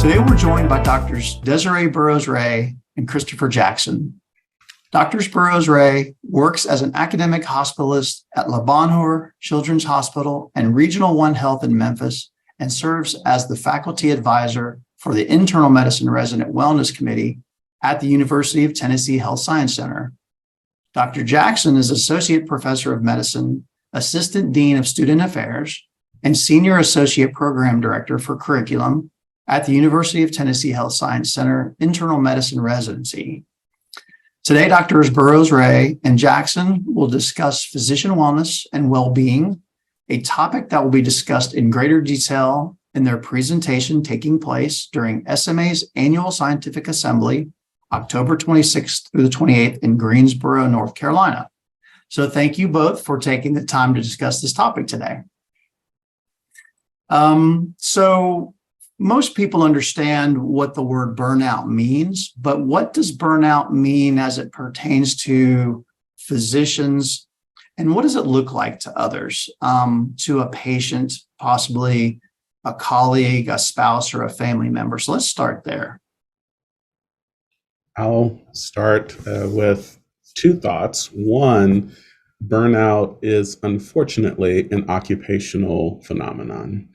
Today, we're joined by Doctors Desiree-Burroughs-Ray and Christopher Jackson. Dr. Burroughs-Ray works as an academic hospitalist at La Bonheur Children's Hospital and Regional One Health in Memphis, and serves as the faculty advisor for the Internal Medicine Resident Wellness Committee at the University of Tennessee Health Science Center. Dr. Jackson is Associate Professor of Medicine, Assistant Dean of Student Affairs, and Senior Associate Program Director for Curriculum at the University of Tennessee Health Science Center Internal Medicine Residency. Today, Drs. Burroughs-Ray and Jackson will discuss physician wellness and well-being, a topic that will be discussed in greater detail in their presentation taking place during SMA's annual scientific assembly, October 26th through the 28th in Greensboro, North Carolina. So thank you both for taking the time to discuss this topic today. So most people understand what the word burnout means, but what does burnout mean as it pertains to physicians? And what does it look like to others, to a patient, possibly a colleague, a spouse, or a family member? So let's start there. I'll start with two thoughts. One, burnout is unfortunately an occupational phenomenon.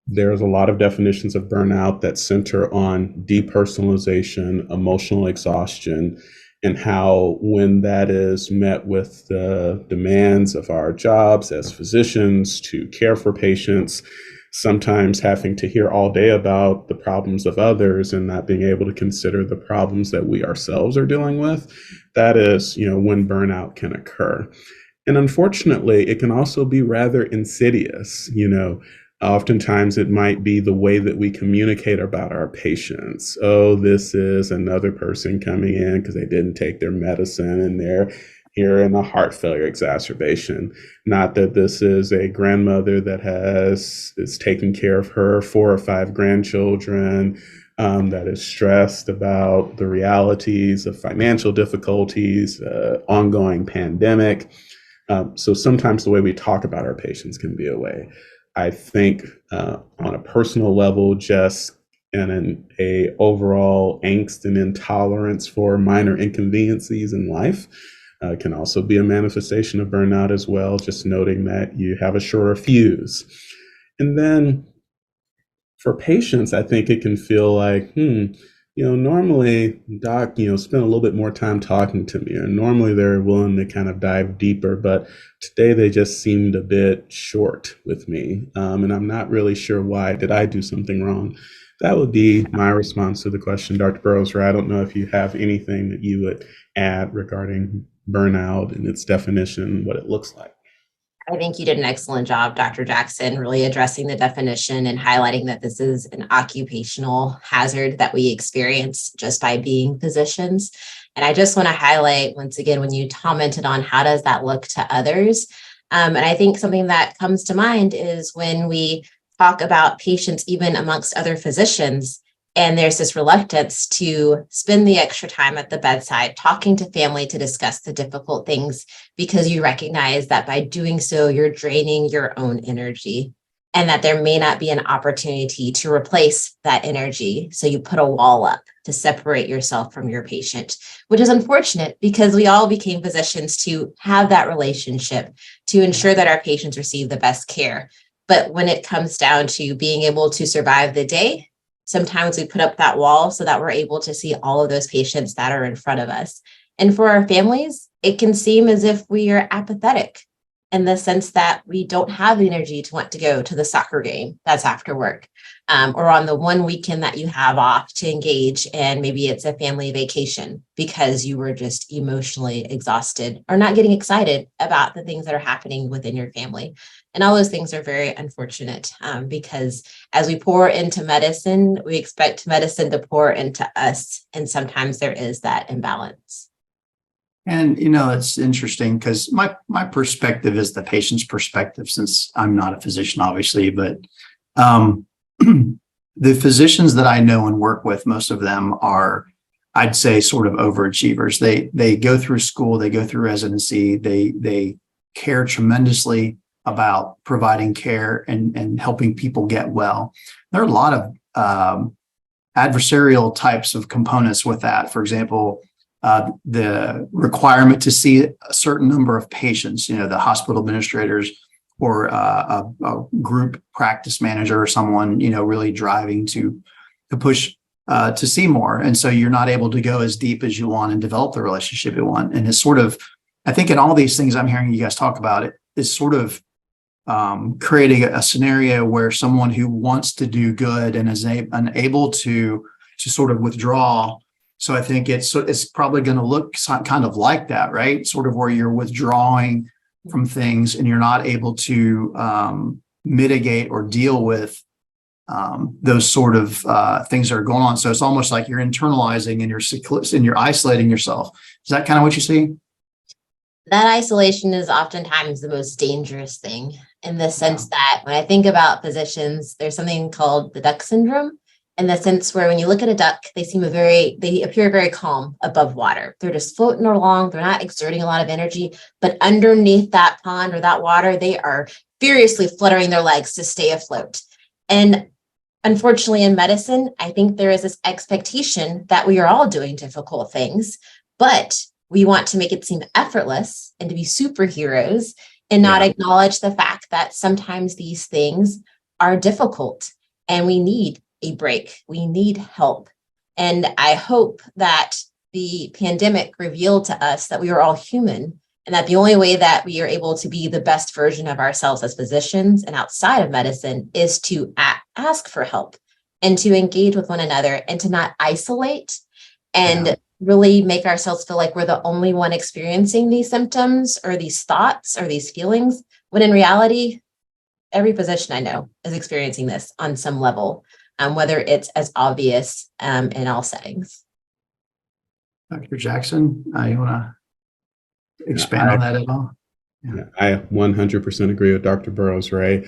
There's a lot of definitions of burnout that center on depersonalization, emotional exhaustion, and how when that is met with the demands of our jobs as physicians to care for patients, sometimes having to hear all day about the problems of others and not being able to consider the problems that we ourselves are dealing with, that is, when burnout can occur. And unfortunately, it can also be rather insidious. Oftentimes it might be the way that we communicate about our patients. Oh, this is another person coming in because they didn't take their medicine and they're here in a heart failure exacerbation. Not that this is a grandmother that is taking care of her 4 or 5 grandchildren, that is stressed about the realities of financial difficulties, ongoing pandemic. So sometimes the way we talk about our patients can be a way. I think on a personal level, just in a overall angst and intolerance for minor inconveniences in life can also be a manifestation of burnout as well, just noting that you have a shorter fuse. And then for patients, I think it can feel like, normally doc, spend a little bit more time talking to me, or normally they're willing to kind of dive deeper, but today they just seemed a bit short with me. And I'm not really sure why. Did I do something wrong? That would be my response to the question, Dr. Burroughs-Ray. I don't know if you have anything that you would add regarding burnout and its definition, what it looks like. I think you did an excellent job, Dr. Jackson, really addressing the definition and highlighting that this is an occupational hazard that we experience just by being physicians. And I just want to highlight, once again, when you commented on how does that look to others. And I think something that comes to mind is when we talk about patients, even amongst other physicians, and there's this reluctance to spend the extra time at the bedside talking to family to discuss the difficult things, because you recognize that by doing so, you're draining your own energy and that there may not be an opportunity to replace that energy. So you put a wall up to separate yourself from your patient, which is unfortunate because we all became physicians to have that relationship to ensure that our patients receive the best care. But when it comes down to being able to survive the day, sometimes we put up that wall so that we're able to see all of those patients that are in front of us. And for our families, it can seem as if we are apathetic in the sense that we don't have the energy to want to go to the soccer game that's after work, or on the one weekend that you have off to engage, and maybe it's a family vacation because you were just emotionally exhausted or not getting excited about the things that are happening within your family. And all those things are very unfortunate because as we pour into medicine, we expect medicine to pour into us. And sometimes there is that imbalance. And, it's interesting because my perspective is the patient's perspective, since I'm not a physician, obviously, but the physicians that I know and work with, most of them are, I'd say, sort of overachievers. They go through school, they go through residency, they care tremendously about providing care and helping people get well. There are a lot of adversarial types of components with that. For example, the requirement to see a certain number of patients, the hospital administrators or a group practice manager or someone, really driving to push to see more. And so you're not able to go as deep as you want and develop the relationship you want. And it's sort of, I think in all these things I'm hearing you guys talk about, it is sort of creating a scenario where someone who wants to do good and is unable to sort of withdraw. So I think it's probably going to look kind of like that, right? Sort of where you're withdrawing from things and you're not able to mitigate or deal with those sort of things that are going on. So it's almost like you're internalizing and you're isolating yourself. Is that kind of what you see? That isolation is oftentimes the most dangerous thing, in the sense that when I think about physicians, there's something called the duck syndrome, in the sense where when you look at a duck, they appear very calm above water. They're just floating along. They're not exerting a lot of energy, but underneath that pond or that water, they are furiously fluttering their legs to stay afloat. And unfortunately, in medicine, I think there is this expectation that we are all doing difficult things, but we want to make it seem effortless and to be superheroes and not acknowledge the fact that sometimes these things are difficult and we need a break. We need help. And I hope that the pandemic revealed to us that we are all human, and that the only way that we are able to be the best version of ourselves as physicians and outside of medicine is to ask for help and to engage with one another and to not isolate and really make ourselves feel like we're the only one experiencing these symptoms or these thoughts or these feelings, when in reality, every physician I know is experiencing this on some level, whether it's as obvious in all settings. Dr. Jackson, you want to expand on that at all? Yeah, I 100% agree with Dr. Burroughs-Ray.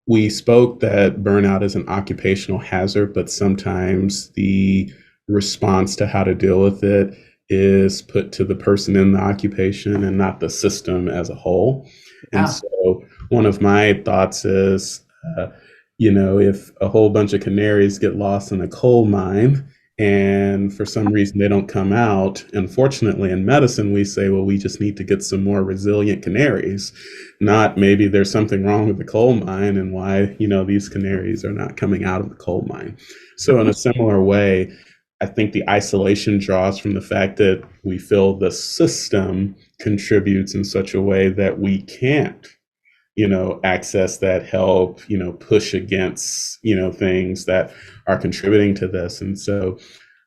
We spoke that burnout is an occupational hazard, but sometimes the response to how to deal with it is put to the person in the occupation and not the system as a whole. And so one of my thoughts is, if a whole bunch of canaries get lost in a coal mine and for some reason they don't come out, unfortunately in medicine, we say, well, we just need to get some more resilient canaries, not maybe there's something wrong with the coal mine and why, these canaries are not coming out of the coal mine. So in a similar way, I think the isolation draws from the fact that we feel the system contributes in such a way that we can't, access that help, push against, things that are contributing to this. And so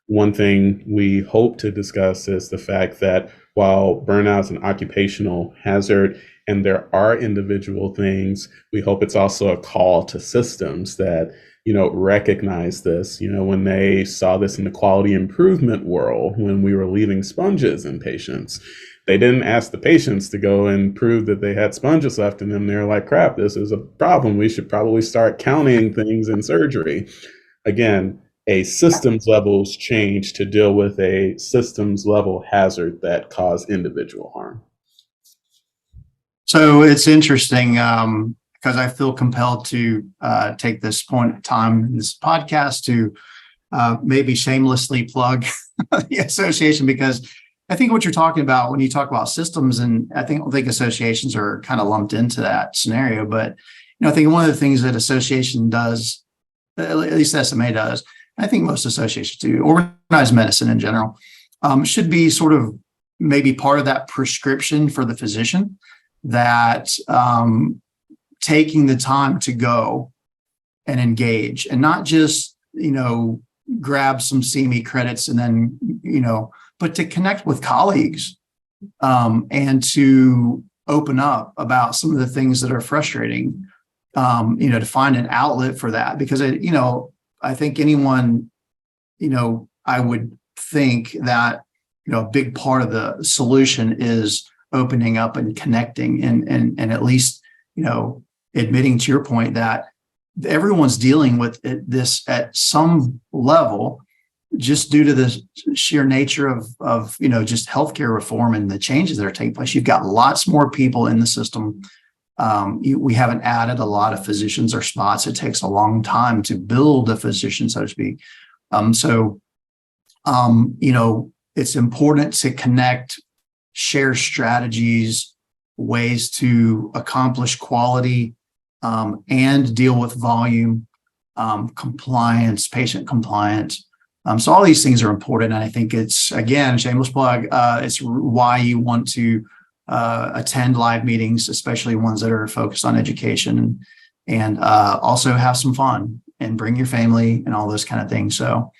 one thing we hope to discuss is the fact that while burnout is an occupational hazard and there are individual things, we hope it's also a call to systems that recognize this. When they saw this in the quality improvement world, when we were leaving sponges in patients, they didn't ask the patients to go and prove that they had sponges left in them. They're like, crap, this is a problem. We should probably start counting things in surgery. Again, a systems levels change to deal with a systems level hazard that cause individual harm. So it's interesting because I feel compelled to take this point of time in this podcast to maybe shamelessly plug the association, because I think what you're talking about when you talk about systems, and I think associations are kind of lumped into that scenario, but I think one of the things that association does, at least SMA does, I think most associations do, organized medicine in general, should be sort of maybe part of that prescription for the physician, that taking the time to go and engage and not just, grab some CME credits and then, but to connect with colleagues and to open up about some of the things that are frustrating, to find an outlet for that. Because, I think anyone, I would think that, a big part of the solution is opening up and connecting and at least, admitting to your point that everyone's dealing with this at some level, just due to the sheer nature of just healthcare reform and the changes that are taking place. You've got lots more people in the system. We haven't added a lot of physicians or spots. It takes a long time to build a physician, so to speak. So, it's important to connect, share strategies, ways to accomplish quality, and deal with volume, compliance, patient compliance. So all these things are important. And I think it's, again, shameless plug, it's why you want to attend live meetings, especially ones that are focused on education, and also have some fun and bring your family and all those kind of things. So,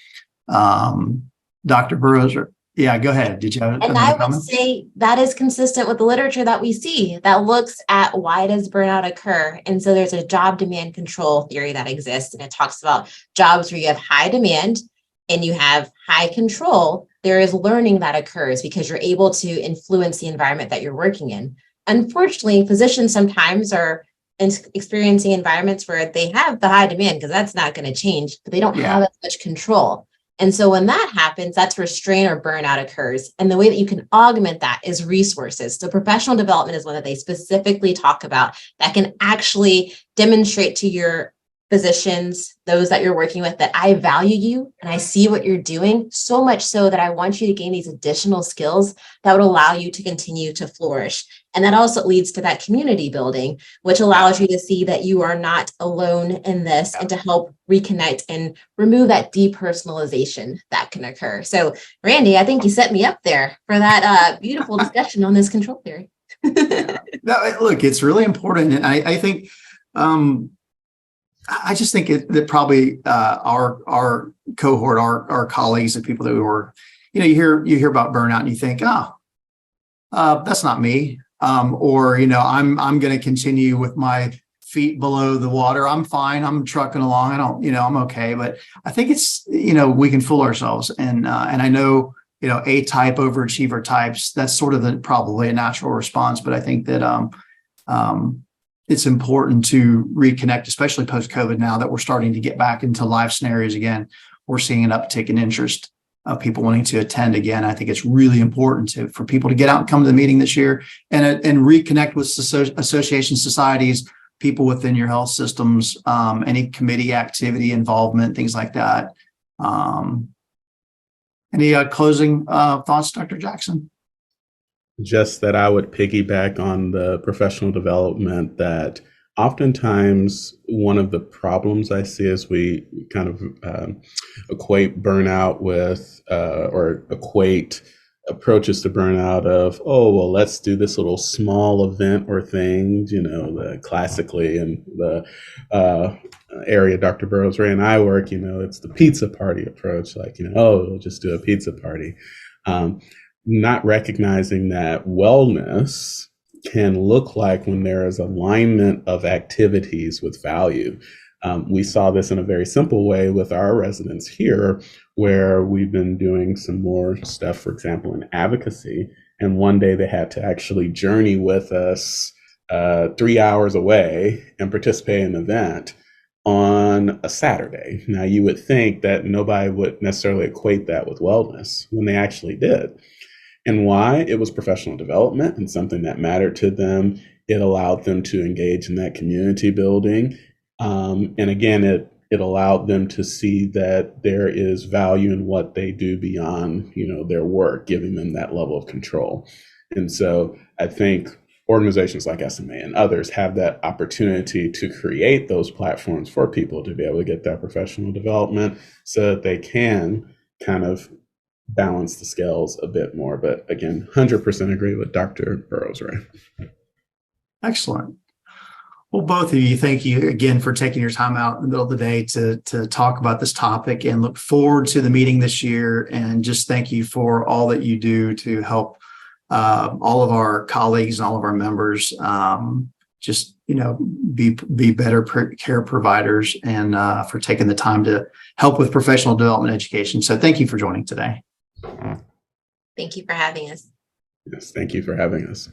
Dr. Burroughs, yeah, go ahead. Did you have And I would say that is consistent with the literature that we see that looks at why does burnout occur. And so there's a job demand control theory that exists, and it talks about jobs where you have high demand and you have high control. There is learning that occurs because you're able to influence the environment that you're working in. Unfortunately, physicians sometimes are experiencing environments where they have the high demand because that's not going to change, but they don't have as much control. And so when that happens, that's where strain or burnout occurs. And the way that you can augment that is resources. So professional development is one that they specifically talk about that can actually demonstrate to your physicians, those that you're working with, that I value you and I see what you're doing, so much so that I want you to gain these additional skills that would allow you to continue to flourish. And that also leads to that community building, which allows you to see that you are not alone in this and to help reconnect and remove that depersonalization that can occur. So, Randy, I think you set me up there for that beautiful discussion on this control theory. No, look, it's really important. And I think, I just think that probably our cohort, our colleagues, the people that we were, you hear about burnout and you think, that's not me. Or, I'm going to continue with my feet below the water. I'm fine. I'm trucking along. I don't, I'm okay. But I think it's, we can fool ourselves. And I know, A-type overachiever types, that's sort of probably a natural response. But I think that, it's important to reconnect, especially post-COVID now that we're starting to get back into live scenarios again. We're seeing an uptick in interest of people wanting to attend again. I think it's really important for people to get out and come to the meeting this year and reconnect with association societies, people within your health systems, any committee activity involvement, things like that. Any closing thoughts, Dr. Jackson? Just that I would piggyback on the professional development that oftentimes one of the problems I see is we kind of equate burnout with or equate approaches to burnout of, let's do this little small event or thing, classically in the area Dr. Burroughs-Ray and I work, it's the pizza party approach, we'll just do a pizza party. Not recognizing that wellness can look like when there is alignment of activities with value. We saw this in a very simple way with our residents here, where we've been doing some more stuff, for example, in advocacy. And one day they had to actually journey with us 3 hours away and participate in an event on a Saturday. Now, you would think that nobody would necessarily equate that with wellness when they actually did. And why? It was professional development and something that mattered to them. It allowed them to engage in that community building. And again, it allowed them to see that there is value in what they do beyond, their work, giving them that level of control. And so I think organizations like SMA and others have that opportunity to create those platforms for people to be able to get that professional development so that they can kind of balance the scales a bit more. But again, 100% agree with Dr. Burroughs-Ray. Excellent. Well, both of you, thank you again for taking your time out in the middle of the day to talk about this topic, and look forward to the meeting this year. And just thank you for all that you do to help all of our colleagues and all of our members be better care providers, and for taking the time to help with professional development education. So thank you for joining today. Thank you for having us. Yes, thank you for having us.